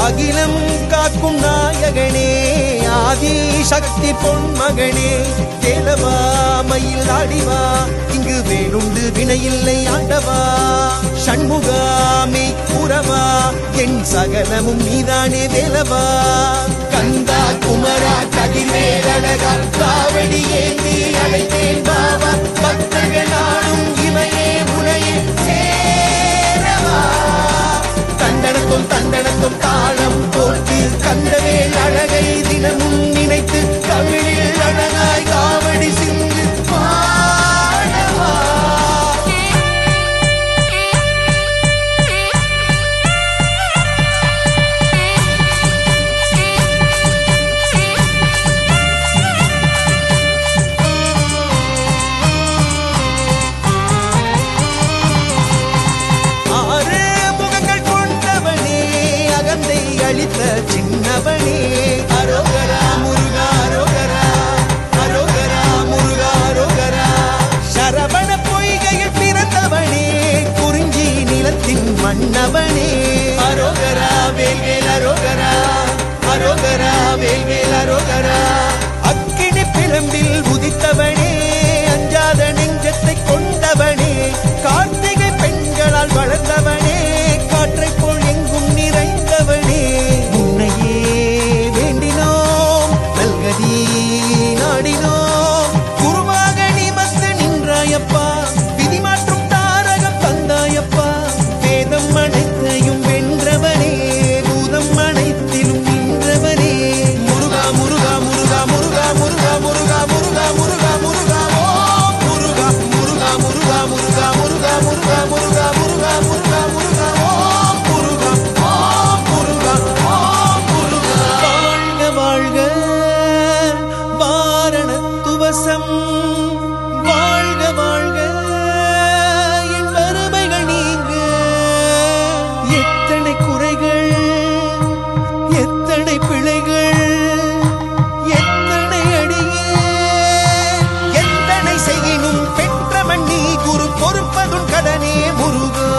அகிலம் காக்கும் நாயகனே ஆதி சக்தி பொன்மகனே தேலவா மயில் ஆடிவா இங்கு வேலுண்டு வினையில்லை ஆண்டவா சண்முகாமை கூறவா என் சகலமும் நீதானே வேலவா கந்தா குமரா கதிர்வேலழகா காவடி ஏந்தி அழைத்தேன் பாவா பக்தர்கள் நாடும் இமையே உனையே சேரவா தண்டனத்தும் தண்டனத்தும் தாளம் போட்டு கந்தவேல் அழகை தினமும் நினைத்து தமிழில் அழகாய் காவடி சிந்து பாடவா அளித்த சின்னவனே அரோகரா முருகா அரோகரா அரோகரா முருகா அரோகரா சரவண பொய்கையில் பிறந்தவனே குறிஞ்சி நிலத்தின் மன்னவனே அரோகரா வேல்வேல் அரோகரா அரோகரா வேல்வேல் அரோகரா அக்கினி பிளம்பில் உதித்தவனே அஞ்சாத நெஞ்சத்தை கொண்டவனே கார்த்திகை பெண்களால் வளர்ந்தவனே காற்றை போல் எங்கும் நிறைந்தவனே உன்னையே வேண்டினோம் நல்கதி நாடினோம் குருவாக நீ வந்து நின்றாயப்பா விதி மாற்றும் தாரகம் தந்தாயப்பா வேதம் அனைத்தையும் வென்றவனே பூதம் அனைத்திலும் நின்றவனே முருகா முருகா முருகா முருகா முருகா முருகா முருகா முருகா முருகா ஓ முருகா முருகா முருகா முருகா முருகா முருகா முருகா முருகா முருகா முருகா ஓ முருகா ஓ முருகா ஓ முருகா வாழ்க வாழ்க வாரணத்துவசம் வாழ்க வாழ்க என் வறுமைகள் நீங்க எத்தனை குறைகள் எத்தனை பிழைகள் எத்தனை அடியே எத்தனை செய்யினும் பெற்றவன் நீ குரு பொறுப்பதுன் கடனே முருகா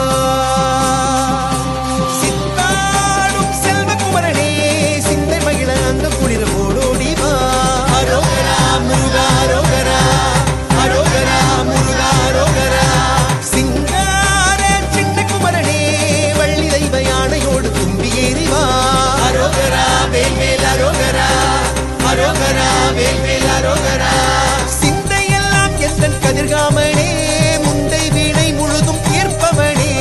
சித்தாடும் செல்வகுமரனே சிந்தை மகிழ அந்த குளிர் ஓடோடி வா அரோகரா முருகா அரோகரா அரோகரா முருகா அரோகரா சிங்கார சின்ன குமரனே வள்ளி தெய்வ யானையோடு தும்பி ஏறி வா அரோகரா வேல்வேல் அரோகரா அரோகரா வேல்வேல் அரோகரா சிந்தையெல்லாம் எந்தன் கதிர்காமனே முந்தை வீணை முழுதும் ஏற்பவனே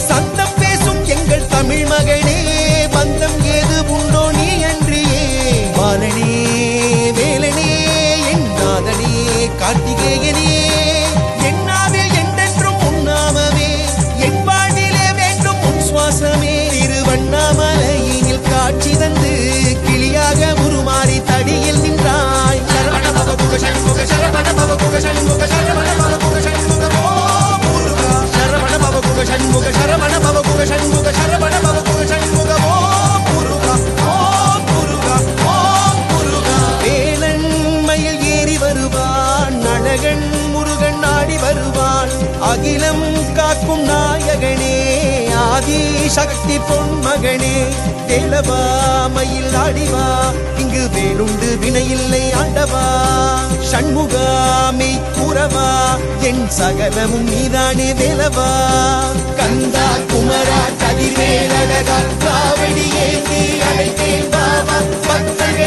சந்தம் பேசும் எங்கள் தமிழ் மகனே பந்தம் ஏது உண்டோ நீ அன்றியே பாலனே வேலனே என் நாதனே கார்த்திகேயனே என்னாவில் என்றென்றும் உன்னாமமே என் வாழ்விலே வேண்டும் உன் சுவாசமே திருவண்ணாமலையினில் காட்சி தந்து கிளியாக உருமாறி தடியில் நின்றாய் சரவண பவ குக சண்முக சரவண பவ குக சண்முக சரவண பவ குக சண்முக ஓ முருகா சரவண பவ குக சண்முக சரவண பவ குக சண்முக சரவண பவ குக சண்முக ஓ முருகா ஓ முருகா ஓ முருகா வேலன் மயில் ஏறி வருவான் அழகன் முருகன் ஆடி வருவான் அகிலம் காக்கும் நாயகனே ஆதி சக்தி பொன்மகனே தேலவா மயில் ஆடிவா இங்கு வேலுண்டு வினையில்லை ஆண்டவா சண்முகாமை கூறவா என் சகலமும் நீதானே வேலவா கந்தா குமரா கதிர்வேலழகா காவடி ஏந்தி அழைத்தேன் பாவா பக்தர்கள்